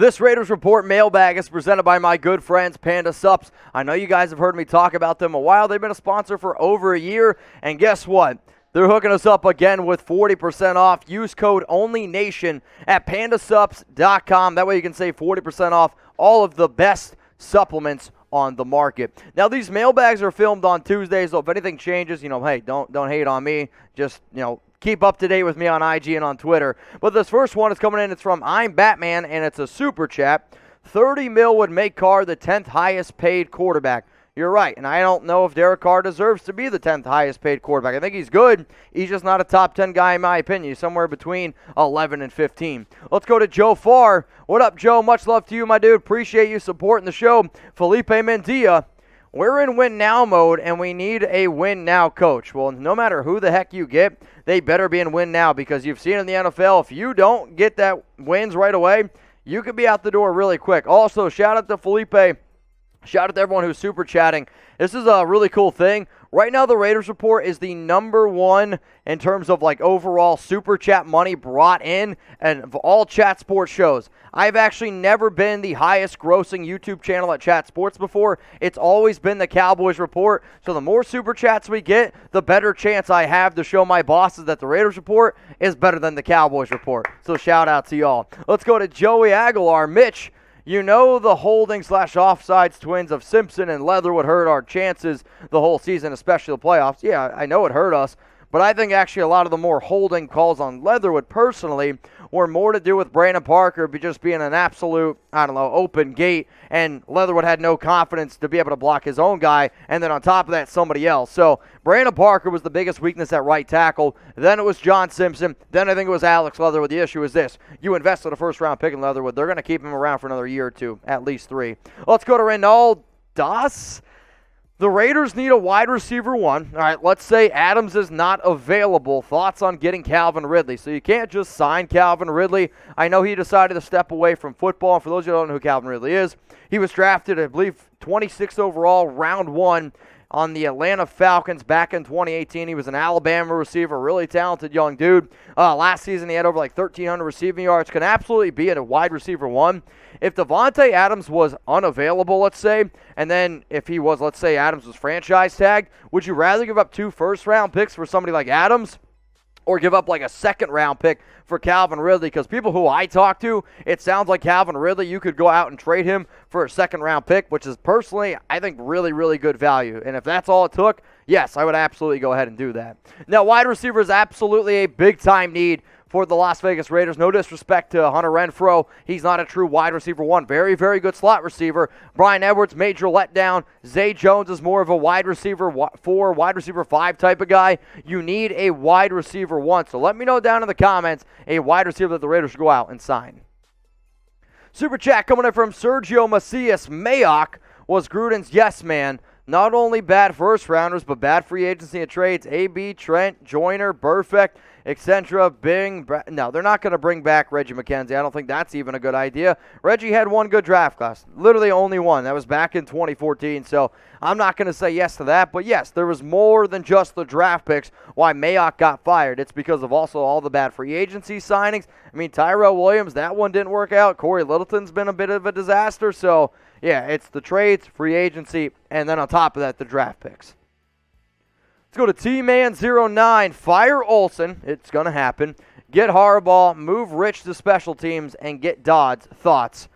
This Raiders Report mailbag is presented by my good friends, Panda Sups. I know you guys have heard me talk about them a while. They've been a sponsor for over a year, and guess what? They're hooking us up again with 40% off. Use code ONLYNATION at pandasups.com. That way you can save 40% off all of the best supplements on the market. Now, these mailbags are filmed on Tuesdays, so if anything changes, hey, don't hate on me. Just, keep up to date with me on IG and on Twitter. But this first one is coming in. It's from I'm Batman, and it's a super chat. 30 mil would make Carr the 10th highest paid quarterback. You're right, and I don't know if Derek Carr deserves to be the 10th highest paid quarterback. I think he's good. He's just not a top 10 guy in my opinion. He's somewhere between 11 and 15. Let's go to Joe Farr. What up, Joe? Much love to you, my dude. Appreciate you supporting the show. Felipe Medina. We're in win-now mode, and we need a win-now coach. Well, no matter who the heck you get, they better be in win-now because you've seen in the NFL, if you don't get that wins right away, you could be out the door really quick. Also, shout out to Felipe. Shout out to everyone who's super chatting. This is a really cool thing. Right now, the Raiders Report is the number one in terms of overall super chat money brought in and of all chat sports shows. I've actually never been the highest grossing YouTube channel at Chat Sports before. It's always been the Cowboys Report. So the more super chats we get, the better chance I have to show my bosses that the Raiders Report is better than the Cowboys Report. So shout out to y'all. Let's go to Joey Aguilar. Mitch, the holding/offsides twins of Simpson and Leatherwood hurt our chances the whole season, especially the playoffs. Yeah, I know it hurt us, but I think actually a lot of the more holding calls on Leatherwood personally were more to do with Brandon Parker just being an absolute, open gate, and Leatherwood had no confidence to be able to block his own guy, and then on top of that, somebody else. So Brandon Parker was the biggest weakness at right tackle. Then it was John Simpson. Then I think it was Alex Leatherwood. The issue is this. You invested a first-round pick in Leatherwood. They're going to keep him around for another year or two, at least 3. Let's go to Reynaldosss. The Raiders need a wide receiver one. All right, let's say Adams is not available. Thoughts on getting Calvin Ridley? So you can't just sign Calvin Ridley. I know he decided to step away from football. And for those of you who don't know who Calvin Ridley is, he was drafted, I believe, 26th overall, round 1 on the Atlanta Falcons back in 2018. He was an Alabama receiver, really talented young dude. Last season he had over 1,300 receiving yards. Can absolutely be at a wide receiver one. If Davante Adams was unavailable, let's say, and then if he was, let's say Adams was franchise tagged, would you rather give up 2 first-round picks for somebody like Adams or give up a second-round pick for Calvin Ridley? Because people who I talk to, it sounds like Calvin Ridley, you could go out and trade him for a second-round pick, which is personally, I think, really, really good value. And if that's all it took, yes, I would absolutely go ahead and do that. Now, wide receiver is absolutely a big-time need for the Las Vegas Raiders. No disrespect to Hunter Renfrow. He's not a true wide receiver one. Very, very good slot receiver. Bryan Edwards, major letdown. Zay Jones is more of a wide receiver 4, wide receiver 5 type of guy. You need a wide receiver one. So let me know down in the comments a wide receiver that the Raiders should go out and sign. Super chat coming in from Sergio Macias. Mayock was Gruden's yes man. Not only bad first rounders, but bad free agency and trades. AB, Trent, Joyner, Burfict, etc. No, they're not going to bring back Reggie McKenzie. I don't think that's even a good idea. Reggie had one good draft class. Literally only one. That was back in 2014. So I'm not going to say yes to that. But yes, there was more than just the draft picks why Mayock got fired. It's because of also all the bad free agency signings. I mean, Tyrell Williams, that one didn't work out. Corey Littleton's been a bit of a disaster. So, yeah, it's the trades, free agency, and then on top of that, the draft picks. Let's go to T-Man09. Fire Olsen. It's going to happen. Get Harbaugh, move Rich to special teams, and get Dodds. Thoughts?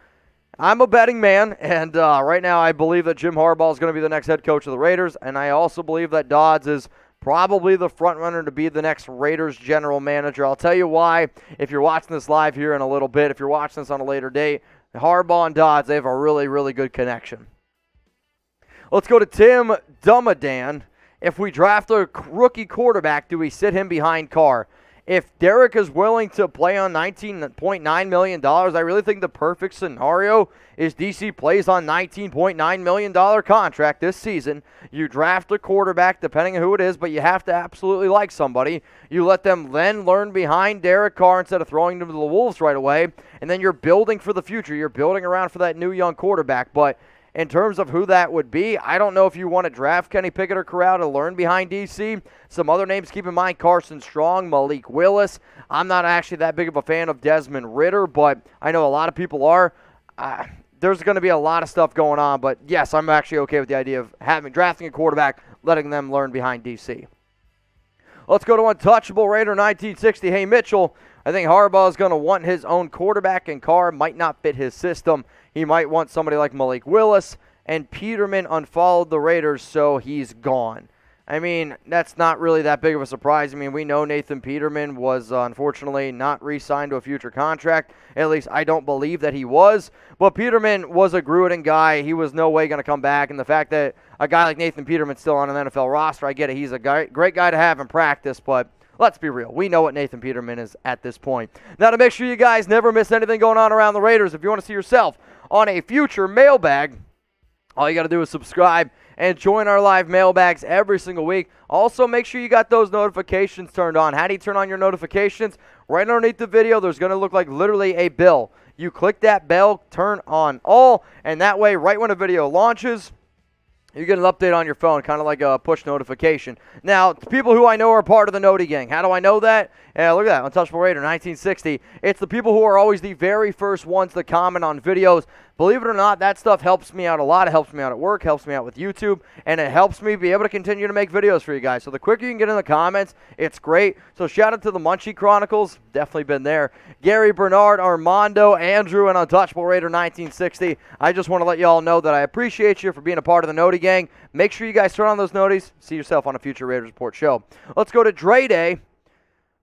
I'm a betting man, and right now I believe that Jim Harbaugh is going to be the next head coach of the Raiders, and I also believe that Dodds is probably the front runner to be the next Raiders general manager. I'll tell you why if you're watching this live here in a little bit. If you're watching this on a later date, Harbaugh and Dodds, they have a really, really good connection. Let's go to Tim Dumandan. If we draft a rookie quarterback, do we sit him behind Carr? If Derek is willing to play on $19.9 million, I really think the perfect scenario is DC plays on $19.9 million contract this season. You draft a quarterback, depending on who it is, but you have to absolutely like somebody. You let them then learn behind Derek Carr instead of throwing them to the Wolves right away, and then you're building for the future. You're building around for that new young quarterback, but in terms of who that would be, I don't know if you want to draft Kenny Pickett or Corral to learn behind DC. Some other names keep in mind, Carson Strong, Malik Willis. I'm not actually that big of a fan of Desmond Ridder, but I know a lot of people are. there's going to be a lot of stuff going on. But, yes, I'm actually okay with the idea of drafting a quarterback, letting them learn behind DC. Let's go to Untouchable Raider 1960. Hey, Mitchell, I think Harbaugh is going to want his own quarterback, and Carr might not fit his system. He might want somebody like Malik Willis, and Peterman unfollowed the Raiders, so he's gone. I mean, that's not really that big of a surprise. I mean, we know Nathan Peterman was unfortunately not re-signed to a future contract. At least I don't believe that he was. But Peterman was a Gruden guy. He was no way going to come back. And the fact that a guy like Nathan Peterman's still on an NFL roster, I get it. He's a great guy to have in practice, but let's be real. We know what Nathan Peterman is at this point. Now, to make sure you guys never miss anything going on around the Raiders, if you want to see yourself on a future mailbag, all you got to do is subscribe and join our live mailbags every single week. Also, make sure you got those notifications turned on. How do you turn on your notifications? Right underneath the video, there's going to look like literally a bell. You click that bell, turn on all, and that way, right when a video launches, you get an update on your phone, kind of like a push notification. Now, to people who I know are part of the Noti Gang, how do I know that? Look at that, Untouchable Raider 1960. It's the people who are always the very first ones to comment on videos. Believe it or not, that stuff helps me out a lot. It helps me out at work, helps me out with YouTube, and it helps me be able to continue to make videos for you guys. So the quicker you can get in the comments, it's great. So shout out to the Munchie Chronicles. Definitely been there. Gary, Bernard, Armando, Andrew, and Untouchable Raider 1960. I just want to let you all know that I appreciate you for being a part of the Noti Gang. Make sure you guys turn on those noties. See yourself on a future Raiders Report show. Let's go to Dre Day.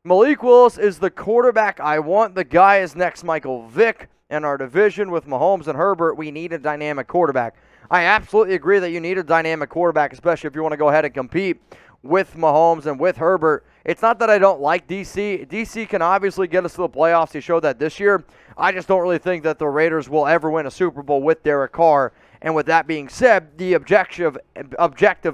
Malik Willis is the quarterback I want. The guy is next Michael Vick. In our division with Mahomes and Herbert, we need a dynamic quarterback. I absolutely agree that you need a dynamic quarterback, especially if you want to go ahead and compete with Mahomes and with Herbert. It's not that I don't like DC. DC can obviously get us to the playoffs. He showed that this year. I just don't really think that the Raiders will ever win a Super Bowl with Derek Carr. And with that being said, the objective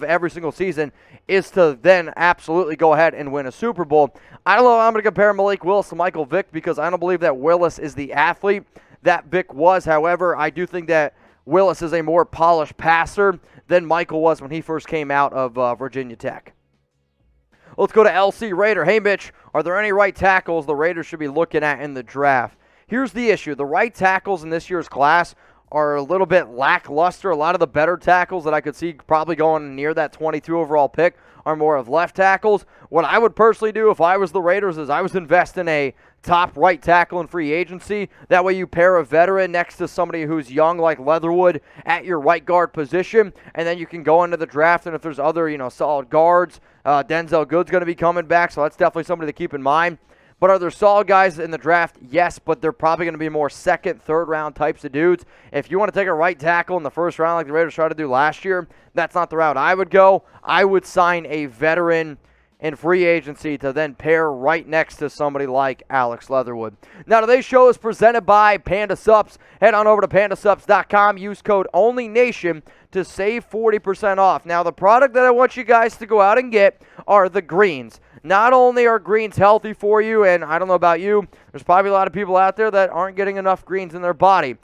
every single season is to then absolutely go ahead and win a Super Bowl. I don't know if I'm going to compare Malik Willis to Michael Vick because I don't believe that Willis is the athlete that Vick was. However, I do think that Willis is a more polished passer than Michael was when he first came out of Virginia Tech. Let's go to LC Raider. Hey, Mitch, are there any right tackles the Raiders should be looking at in the draft? Here's the issue. The right tackles in this year's class are a little bit lackluster. A lot of the better tackles that I could see probably going near that 22 overall pick are more of left tackles. What I would personally do if I was the Raiders is I would invest in a top right tackle in free agency. That way you pair a veteran next to somebody who's young like Leatherwood at your right guard position, and then you can go into the draft, and if there's other, solid guards, Denzel Good's going to be coming back, so that's definitely somebody to keep in mind. But are there solid guys in the draft? Yes, but they're probably going to be more second, third round types of dudes. If you want to take a right tackle in the first round like the Raiders tried to do last year, that's not the route I would go. I would sign a veteran in free agency to then pair right next to somebody like Alex Leatherwood. Now, today's show is presented by Panda Supps. Head on over to pandasupps.com. Use code ONLYNATION to save 40% off. Now, the product that I want you guys to go out and get are the greens. Not only are greens healthy for you, and I don't know about you, there's probably a lot of people out there that aren't getting enough greens in their body.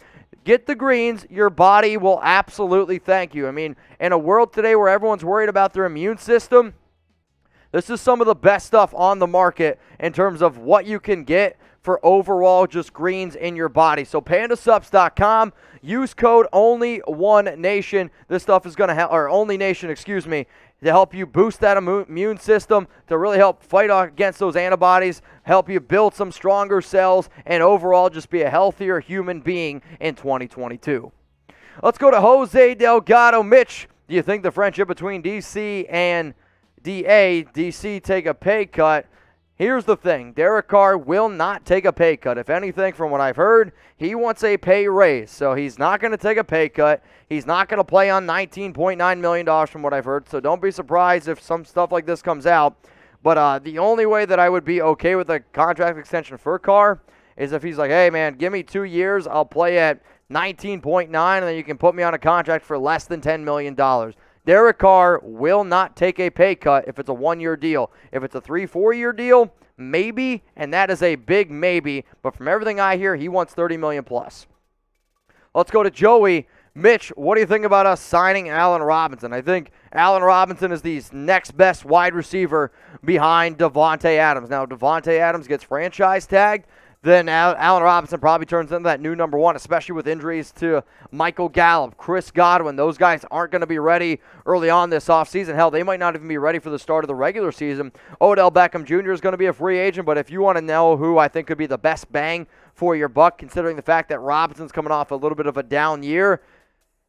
Get the greens. Your body will absolutely thank you. I mean, in a world today where everyone's worried about their immune system, this is some of the best stuff on the market in terms of what you can get for overall just greens in your body. So pandasupps.com, use code ONLYNATION. This stuff is going to help, or ONLYNATION, excuse me, to help you boost that immune system, to really help fight against those antibodies, help you build some stronger cells, and overall just be a healthier human being in 2022. Let's go to Jose Delgado. Mitch, do you think the friendship between DC and DC take a pay cut? Here's the thing. Derek Carr will not take a pay cut. If anything, from what I've heard, he wants a pay raise. So he's not going to take a pay cut. He's not going to play on $19.9 million from what I've heard. So don't be surprised if some stuff like this comes out. But the only way that I would be okay with a contract extension for Carr is if he's like, hey, man, give me 2 years. I'll play at 19.9, and then you can put me on a contract for less than $10 million. Derek Carr will not take a pay cut if it's a 1-year deal. If it's a 3-4-year deal, maybe, and that is a big maybe. But from everything I hear, he wants $30 million plus. Let's go to Joey. Mitch, what do you think about us signing Allen Robinson? I think Allen Robinson is the next best wide receiver behind Davante Adams. Now, Davante Adams gets franchise tagged. then Allen Robinson probably turns into that new number one, especially with injuries to Michael Gallup, Chris Godwin. Those guys aren't going to be ready early on this offseason. Hell, they might not even be ready for the start of the regular season. Odell Beckham Jr. is going to be a free agent, but if you want to know who I think could be the best bang for your buck, considering the fact that Robinson's coming off a little bit of a down year,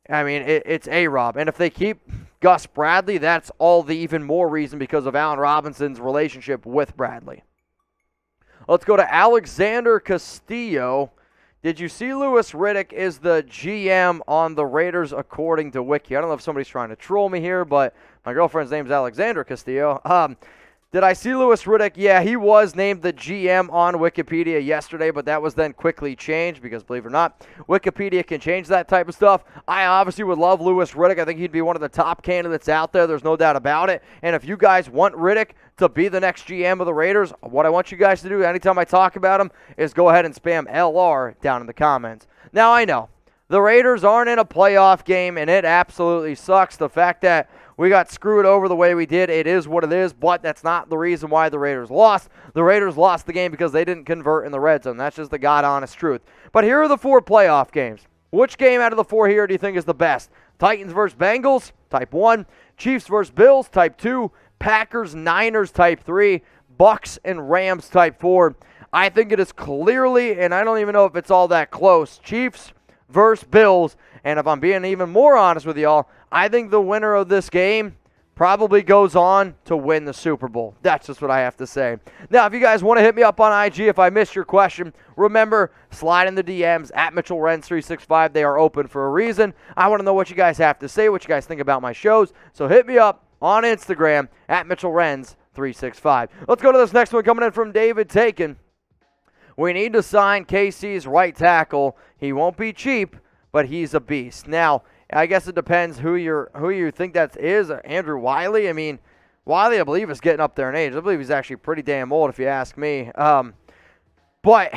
I mean, it's A-Rob. And if they keep Gus Bradley, that's all the even more reason because of Allen Robinson's relationship with Bradley. Let's go to Alexander Castillo. Did you see Louis Riddick is the GM on the Raiders according to Wiki? I don't know if somebody's trying to troll me here, but my girlfriend's name's Alexander Castillo. Did I see Louis Riddick? Yeah, he was named the GM on Wikipedia yesterday, but that was then quickly changed because, believe it or not, Wikipedia can change that type of stuff. I obviously would love Louis Riddick. I think he'd be one of the top candidates out there. There's no doubt about it. And if you guys want Riddick to be the next GM of the Raiders, what I want you guys to do anytime I talk about him is go ahead and spam LR down in the comments. Now, I know the Raiders aren't in a playoff game, and it absolutely sucks. The fact that we got screwed over the way we did, it is what it is, but that's not the reason why the Raiders lost. The Raiders lost the game because they didn't convert in the red zone. That's just the God-honest truth. But here are the 4 playoff games. Which game out of the 4 here do you think is the best? Titans versus Bengals, type 1. Chiefs versus Bills, type 2. Packers, Niners, type 3. Bucks and Rams, type 4. I think it is clearly, and I don't even know if it's all that close, Chiefs versus Bills. And if I'm being even more honest with y'all, I think the winner of this game probably goes on to win the Super Bowl. That's just what I have to say. Now, if you guys want to hit me up on IG if I missed your question, remember, slide in the DMs at Mitchell Renz 365. They are open for a reason. I want to know what you guys have to say, what you guys think about my shows. So hit me up on Instagram at Mitchell Renz 365. Let's go to this next one coming in from David Takken. We need to sign KC's right tackle. He won't be cheap, but he's a beast. Now, I guess it depends who you think that is. Andrew Wiley. I mean, Wiley, I believe, is getting up there in age. I believe he's actually pretty damn old, if you ask me. But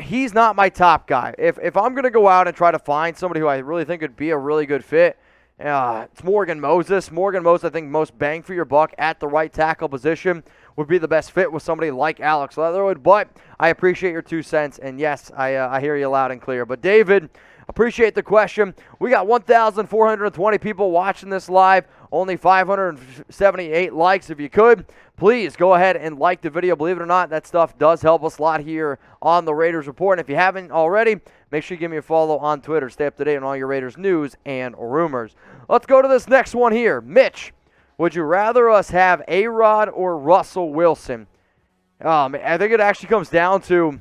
he's not my top guy. If I'm going to go out and try to find somebody who I really think would be a really good fit, it's Morgan Moses. Morgan Moses, I think, most bang for your buck at the right tackle position would be the best fit with somebody like Alex Leatherwood. But I appreciate your 2 cents, and yes, I hear you loud and clear. But David, appreciate the question. We got 1,420 people watching this live, only 578 likes. If you could, please go ahead and like the video. Believe it or not, that stuff does help us a lot here on the Raiders Report. And if you haven't already, make sure you give me a follow on Twitter. Stay up to date on all your Raiders news and rumors. Let's go to this next one here. Mitch, would you rather us have A-Rod or Russell Wilson? I think it actually comes down to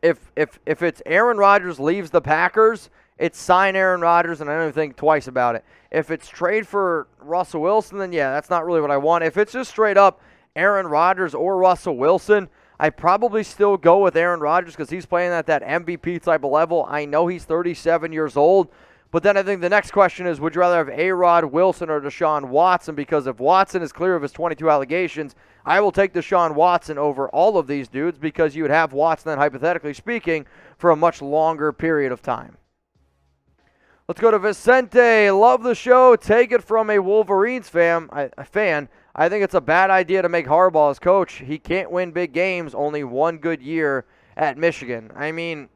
if it's Aaron Rodgers leaves the Packers, it's sign Aaron Rodgers, and I don't even think twice about it. If it's trade for Russell Wilson, then yeah, that's not really what I want. If it's just straight up Aaron Rodgers or Russell Wilson, I probably still go with Aaron Rodgers because he's playing at that MVP type of level. I know he's 37 years old, but then I think the next question is, would you rather have A-Rod, Wilson, or Deshaun Watson? Because if Watson is clear of his 22 allegations, I will take Deshaun Watson over all of these dudes because you would have Watson then, hypothetically speaking, for a much longer period of time. Let's go to Vincente. Love the show. Take it from a Wolverines fan. I think it's a bad idea to make Harbaugh his coach. He can't win big games. Only one good year at Michigan. I mean,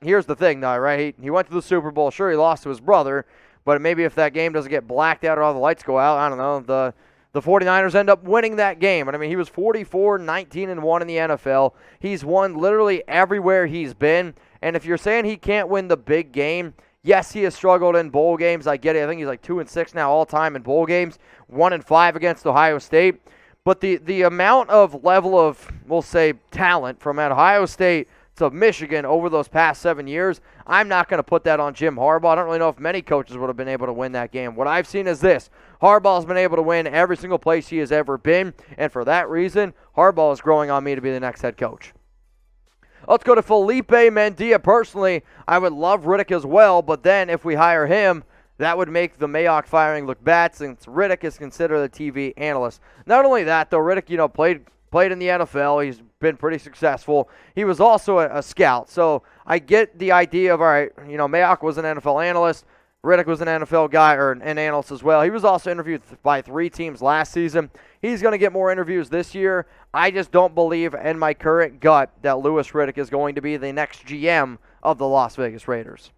here's the thing, though, right? He went to the Super Bowl. Sure, he lost to his brother, but maybe if that game doesn't get blacked out or all the lights go out, I don't know, the 49ers end up winning that game. And I mean, he was 44-19-1 in the NFL. He's won literally everywhere he's been. And if you're saying he can't win the big game, yes, he has struggled in bowl games. I get it. I think he's like 2-6 now all time in bowl games, 1-5 against Ohio State. But the amount of level of, we'll say, talent from Ohio State to Michigan over those past 7 years, I'm not going to put that on Jim Harbaugh. I don't really know if many coaches would have been able to win that game. What I've seen is this. Harbaugh's been able to win every single place he has ever been, and for that reason, Harbaugh is growing on me to be the next head coach. Let's go to Felipe Medina. Personally, I would love Riddick as well, but then if we hire him, that would make the Mayock firing look bad since Riddick is considered a TV analyst. Not only that, though, Riddick, played in the NFL. He's been pretty successful. He was also a scout. So I get the idea of, all right, Mayock was an NFL analyst. Riddick was an NFL guy, or an analyst as well. He was also interviewed by 3 teams last season. He's going to get more interviews this year. I just don't believe in my current gut that Louis Riddick is going to be the next GM of the Las Vegas Raiders.